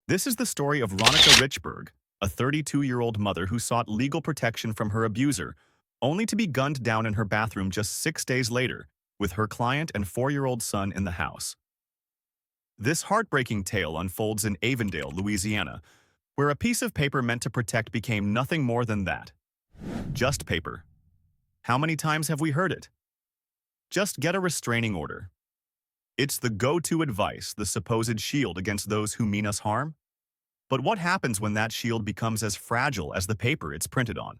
This is the story of Ronnika Richburg, a 32-year-old mother who sought legal protection from her abuser, only to be gunned down in her bathroom just 6 days later, with her client and 4-year-old son in the house. This heartbreaking tale unfolds in Avondale, Louisiana, where a piece of paper meant to protect became nothing more than that. Just paper. How many times have we heard it? Just get a restraining order. It's the go-to advice, the supposed shield against those who mean us harm. But what happens when that shield becomes as fragile as the paper it's printed on?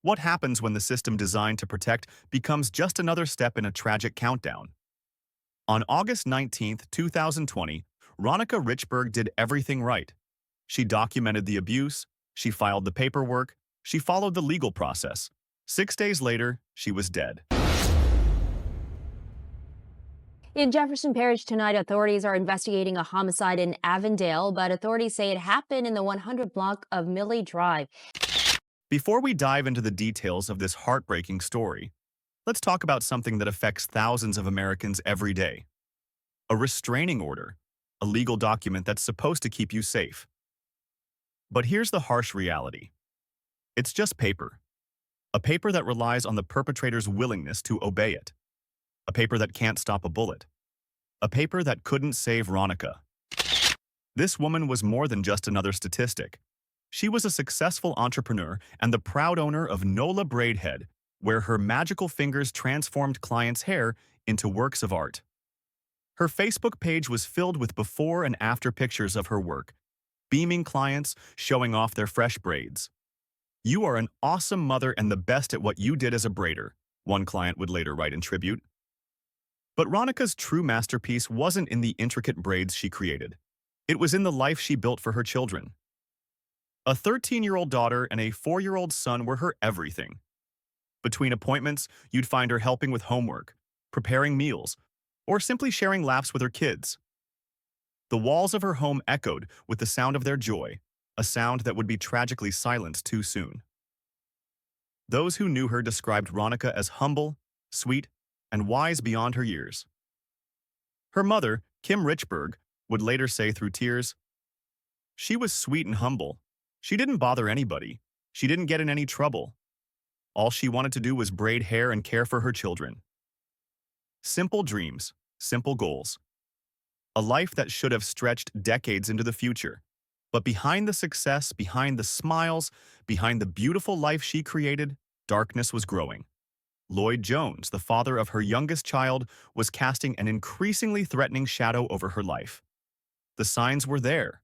What happens when the system designed to protect becomes just another step in a tragic countdown? On August 19, 2020, Ronnika Richburg did everything right. She documented the abuse, she filed the paperwork, she followed the legal process. 6 days later, she was dead. In Jefferson Parish tonight, authorities are investigating a homicide in Avondale, but authorities say it happened in the 100 block of Millie Drive. Before we dive into the details of this heartbreaking story, let's talk about something that affects thousands of Americans every day. A restraining order, a legal document that's supposed to keep you safe. But here's the harsh reality. It's just paper. A paper that relies on the perpetrator's willingness to obey it. A paper that can't stop a bullet. A paper that couldn't save Ronnika. This woman was more than just another statistic. She was a successful entrepreneur and the proud owner of Nola Braidhead, where her magical fingers transformed clients' hair into works of art. Her Facebook page was filled with before and after pictures of her work, beaming clients, showing off their fresh braids. "You are an awesome mother and the best at what you did as a braider," one client would later write in tribute. But Ronika's true masterpiece wasn't in the intricate braids she created. It was in the life she built for her children. A 13-year-old daughter and a 4-year-old son were her everything. Between appointments, you'd find her helping with homework, preparing meals, or simply sharing laughs with her kids. The walls of her home echoed with the sound of their joy, a sound that would be tragically silenced too soon. Those who knew her described Ronnika as humble, sweet, and wise beyond her years. Her mother, Kim Richburg, would later say through tears, "She was sweet and humble. She didn't bother anybody. She didn't get in any trouble. All she wanted to do was braid hair and care for her children." Simple dreams, simple goals. A life that should have stretched decades into the future. But behind the success, behind the smiles, behind the beautiful life she created, darkness was growing. Lloyd Jones, the father of her youngest child, was casting an increasingly threatening shadow over her life. The signs were there: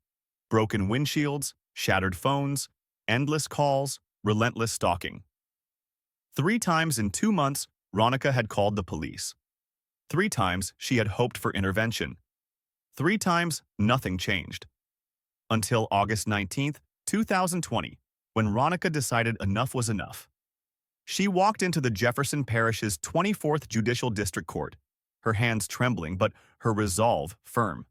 broken windshields, shattered phones, endless calls, relentless stalking. 3 times in 2 months, Ronnika had called the police. 3 times she had hoped for intervention. 3 times nothing changed. Until August 19, 2020, when Ronnika decided enough was enough. She walked into the Jefferson Parish's 24th Judicial District Court, her hands trembling but her resolve firm.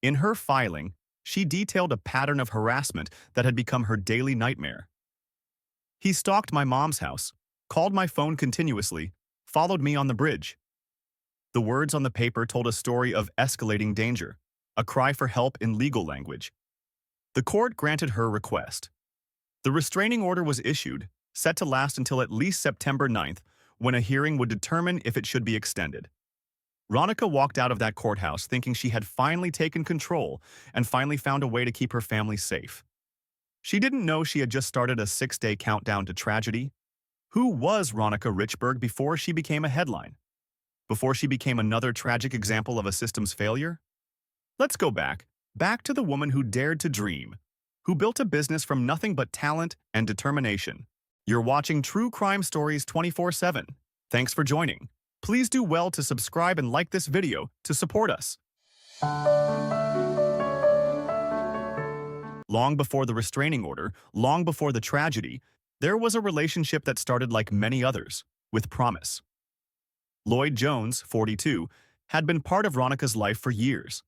In her filing, she detailed a pattern of harassment that had become her daily nightmare. "He stalked my mom's house, called my phone continuously, followed me on the bridge." The words on the paper told a story of escalating danger, a cry for help in legal language. The court granted her request. The restraining order was issued, set to last until at least September 9th, when a hearing would determine if it should be extended. Ronnika walked out of that courthouse thinking she had finally taken control and finally found a way to keep her family safe. She didn't know she had just started a 6-day countdown to tragedy. Who was Ronnika Richburg before she became a headline? Before she became another tragic example of a system's failure? Let's go back to the woman who dared to dream, who built a business from nothing but talent and determination. You're watching True Crime Stories 24/7. Thanks for joining. Please do well to subscribe and like this video to support us. Long before the restraining order, long before the tragedy, there was a relationship that started like many others, with promise. Lloyd Jones, 42, had been part of Ronika's life for years.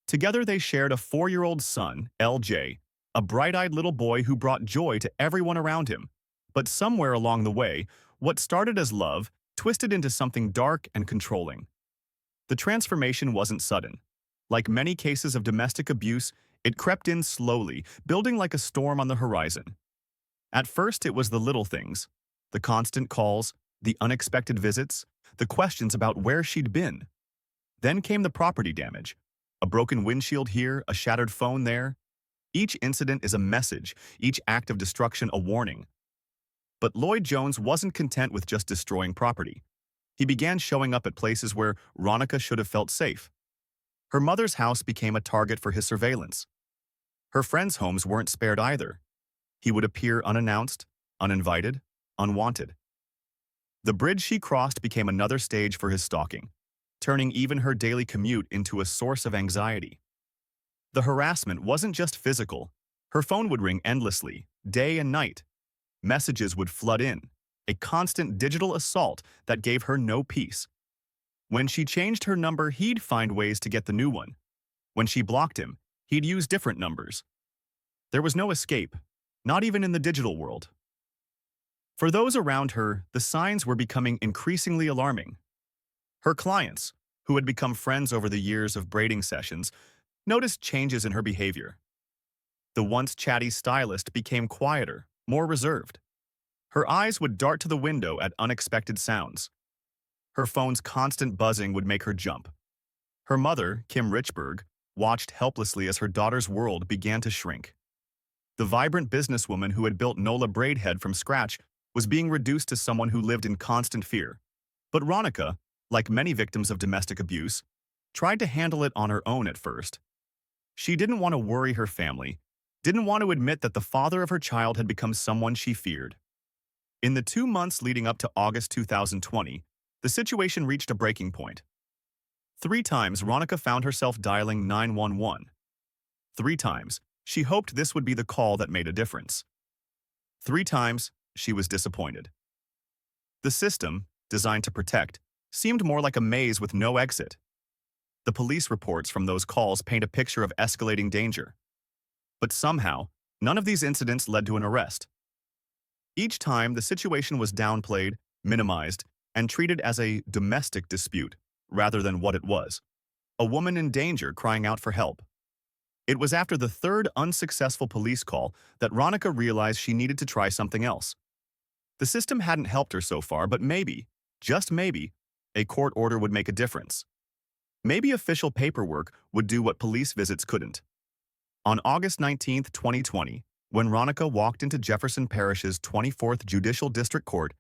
Together they shared a 4-year-old son, LJ, a bright-eyed little boy who brought joy to everyone around him. But somewhere along the way, what started as love twisted into something dark and controlling. The transformation wasn't sudden. Like many cases of domestic abuse, It crept in slowly, building like a storm on the horizon. At first, it was the little things, the constant calls, the unexpected visits, the questions about where she'd been. Then came the property damage. A broken windshield here, a shattered phone there. Each incident is a message, each act of destruction a warning. But Lloyd Jones wasn't content with just destroying property. He began showing up at places where Ronnika should have felt safe. Her mother's house became a target for his surveillance. Her friends' homes weren't spared either. He would appear unannounced, uninvited, unwanted. The bridge she crossed became another stage for his stalking, turning even her daily commute into a source of anxiety. The harassment wasn't just physical. Her phone would ring endlessly, day and night. Messages would flood in, a constant digital assault that gave her no peace. When she changed her number, he'd find ways to get the new one. When she blocked him, he'd use different numbers. There was no escape, not even in the digital world. For those around her, the signs were becoming increasingly alarming. Her clients, who had become friends over the years of braiding sessions, noticed changes in her behavior. The once chatty stylist became quieter, more reserved. Her eyes would dart to the window at unexpected sounds. Her phone's constant buzzing would make her jump. Her mother, Kim Richburg, watched helplessly as her daughter's world began to shrink. The vibrant businesswoman who had built Nola Braidhead from scratch was being reduced to someone who lived in constant fear. But Ronnika, like many victims of domestic abuse, tried to handle it on her own at first. She didn't want to worry her family, didn't want to admit that the father of her child had become someone she feared. In the 2 months leading up to August 2020, the situation reached a breaking point. 3 times Ronnika found herself dialing 911. 3 times she hoped this would be the call that made a difference. 3 times she was disappointed. The system, designed to protect, seemed more like a maze with no exit. The police reports from those calls paint a picture of escalating danger. But somehow, none of these incidents led to an arrest. Each time, the situation was downplayed, minimized, and treated as a domestic dispute rather than what it was: a woman in danger crying out for help. It was after the 3rd unsuccessful police call that Ronnika realized she needed to try something else. The system hadn't helped her so far, but maybe, just maybe, a court order would make a difference. Maybe official paperwork would do what police visits couldn't. On August 19, 2020, when Ronnika walked into Jefferson Parish's 24th Judicial District Court,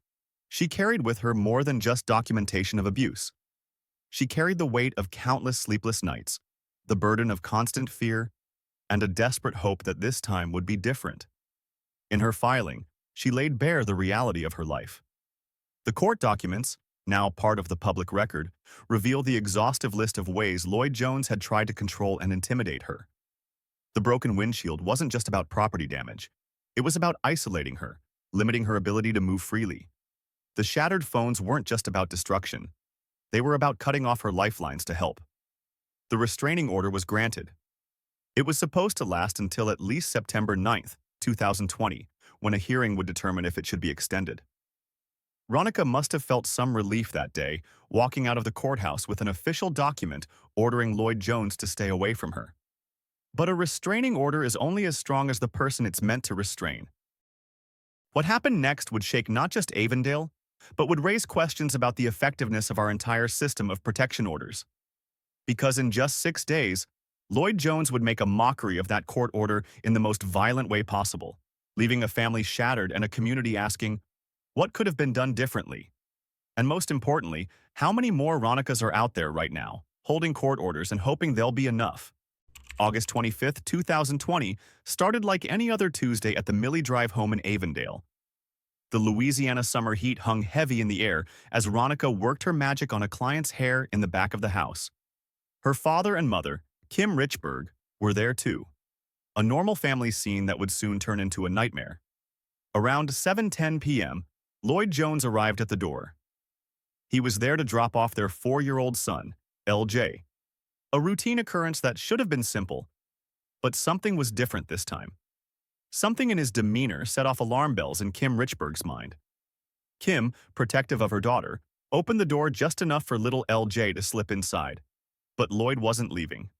she carried with her more than just documentation of abuse. She carried the weight of countless sleepless nights, the burden of constant fear, and a desperate hope that this time would be different. In her filing, she laid bare the reality of her life. The court documents, now part of the public record, reveal the exhaustive list of ways Lloyd Jones had tried to control and intimidate her. The broken windshield wasn't just about property damage. It was about isolating her, limiting her ability to move freely. The shattered phones weren't just about destruction. They were about cutting off her lifelines to help. The restraining order was granted. It was supposed to last until at least September 9, 2020, when a hearing would determine if it should be extended. Ronnika must have felt some relief that day, walking out of the courthouse with an official document ordering Lloyd Jones to stay away from her. But a restraining order is only as strong as the person it's meant to restrain. What happened next would shake not just Avondale, but would raise questions about the effectiveness of our entire system of protection orders. Because in just 6 days, Lloyd Jones would make a mockery of that court order in the most violent way possible, leaving a family shattered and a community asking, what could have been done differently? And most importantly, how many more Ronikas are out there right now, holding court orders and hoping they'll be enough? August 25, 2020, started like any other Tuesday at the Millie Drive home in Avondale. The Louisiana summer heat hung heavy in the air as Ronnika worked her magic on a client's hair in the back of the house. Her father and mother, Kim Richburg, were there too. A normal family scene that would soon turn into a nightmare. Around 7:10 p.m., Lloyd Jones arrived at the door. He was there to drop off their 4-year-old son, LJ. A routine occurrence that should have been simple, but something was different this time. Something in his demeanor set off alarm bells in Kim Richburg's mind. Kim, protective of her daughter, opened the door just enough for little LJ to slip inside. But Lloyd wasn't leaving.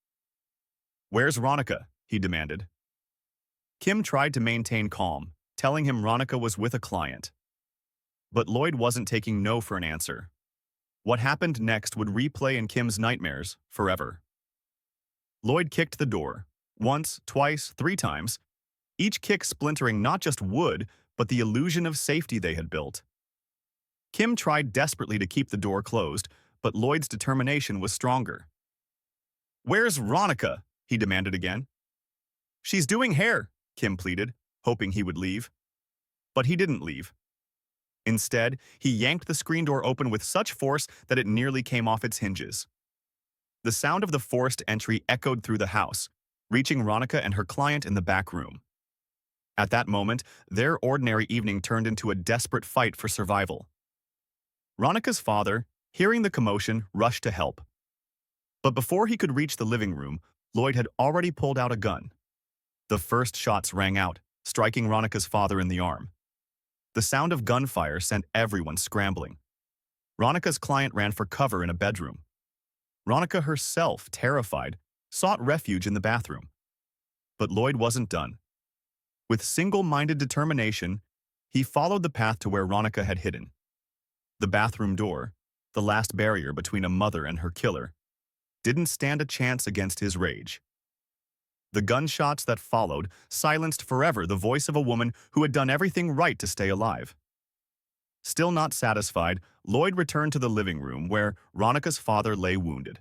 "Where's Ronnika?" he demanded. Kim tried to maintain calm, telling him Ronnika was with a client. But Lloyd wasn't taking no for an answer. What happened next would replay in Kim's nightmares forever. Lloyd kicked the door, once, twice, 3 times, each kick splintering not just wood, but the illusion of safety they had built. Kim tried desperately to keep the door closed, but Lloyd's determination was stronger. "Where's Ronnika?" he demanded again. "She's doing hair," Kim pleaded, hoping he would leave. But he didn't leave. Instead, he yanked the screen door open with such force that it nearly came off its hinges. The sound of the forced entry echoed through the house, reaching Ronnika and her client in the back room. At that moment, their ordinary evening turned into a desperate fight for survival. Ronika's father, hearing the commotion, rushed to help. But before he could reach the living room, Lloyd had already pulled out a gun. The first shots rang out, striking Ronika's father in the arm. The sound of gunfire sent everyone scrambling. Ronika's client ran for cover in a bedroom. Ronnika herself, terrified, sought refuge in the bathroom. But Lloyd wasn't done. With single-minded determination, he followed the path to where Ronnika had hidden. The bathroom door, the last barrier between a mother and her killer, didn't stand a chance against his rage. The gunshots that followed silenced forever the voice of a woman who had done everything right to stay alive. Still not satisfied, Lloyd returned to the living room where Ronika's father lay wounded.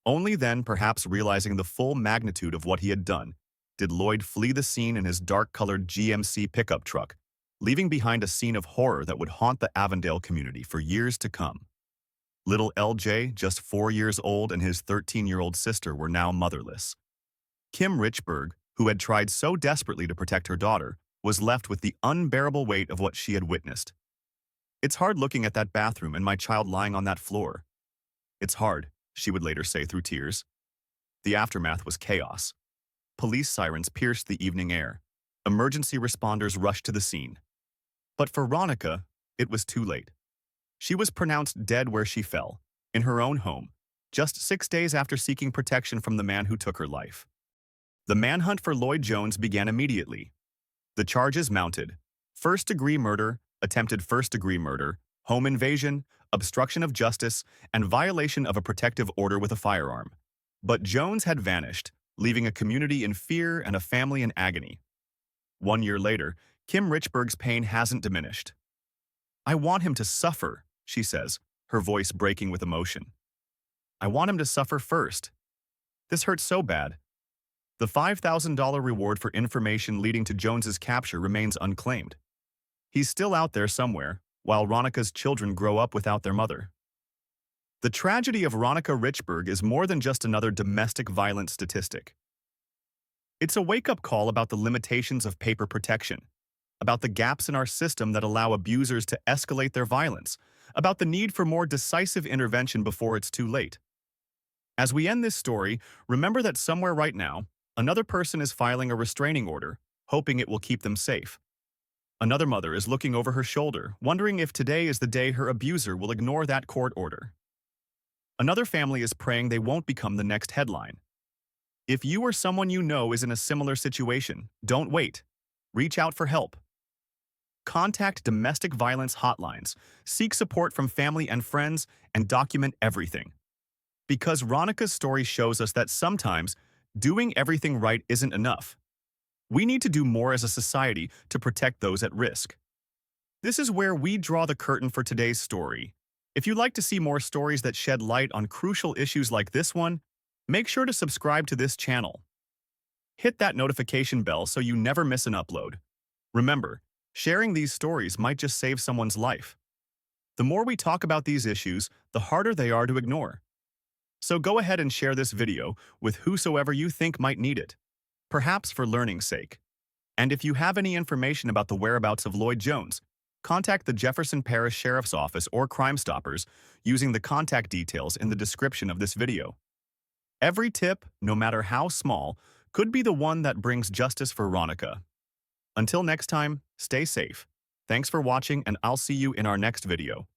Only then, perhaps realizing the full magnitude of what he had done, did Lloyd flee the scene in his dark-colored GMC pickup truck, leaving behind a scene of horror that would haunt the Avondale community for years to come. Little LJ, just 4 years old, and his 13-year-old sister were now motherless. Kim Richburg, who had tried so desperately to protect her daughter, was left with the unbearable weight of what she had witnessed. "It's hard looking at that bathroom and my child lying on that floor. It's hard," she would later say through tears. The aftermath was chaos. Police sirens pierced the evening air. Emergency responders rushed to the scene. But for Ronnika, it was too late. She was pronounced dead where she fell, in her own home, just 6 days after seeking protection from the man who took her life. The manhunt for Lloyd Jones began immediately. The charges mounted: first-degree murder, attempted first-degree murder, home invasion, obstruction of justice, and violation of a protective order with a firearm. But Jones had vanished, leaving a community in fear and a family in agony. 1 year later, Kim Richburg's pain hasn't diminished. "I want him to suffer," she says, her voice breaking with emotion. "I want him to suffer first. This hurts so bad." The $5,000 reward for information leading to Jones's capture remains unclaimed. He's still out there somewhere, while Ronika's children grow up without their mother. The tragedy of Ronnika Richburg is more than just another domestic violence statistic. It's a wake-up call about the limitations of paper protection, about the gaps in our system that allow abusers to escalate their violence, about the need for more decisive intervention before it's too late. As we end this story, remember that somewhere right now, another person is filing a restraining order, hoping it will keep them safe. Another mother is looking over her shoulder, wondering if today is the day her abuser will ignore that court order. Another family is praying they won't become the next headline. If you or someone you know is in a similar situation, don't wait. Reach out for help. Contact domestic violence hotlines, seek support from family and friends, and document everything. Because Ronika's story shows us that sometimes doing everything right isn't enough. We need to do more as a society to protect those at risk. This is where we draw the curtain for today's story. If you'd like to see more stories that shed light on crucial issues like this one, make sure to subscribe to this channel. Hit that notification bell so you never miss an upload. Remember, sharing these stories might just save someone's life. The more we talk about these issues, the harder they are to ignore. So go ahead and share this video with whosoever you think might need it, perhaps for learning's sake. And if you have any information about the whereabouts of Lloyd Jones, contact the Jefferson Parish Sheriff's Office or Crimestoppers using the contact details in the description of this video. Every tip, no matter how small, could be the one that brings justice for Ronnika. Until next time, stay safe. Thanks for watching, and I'll see you in our next video.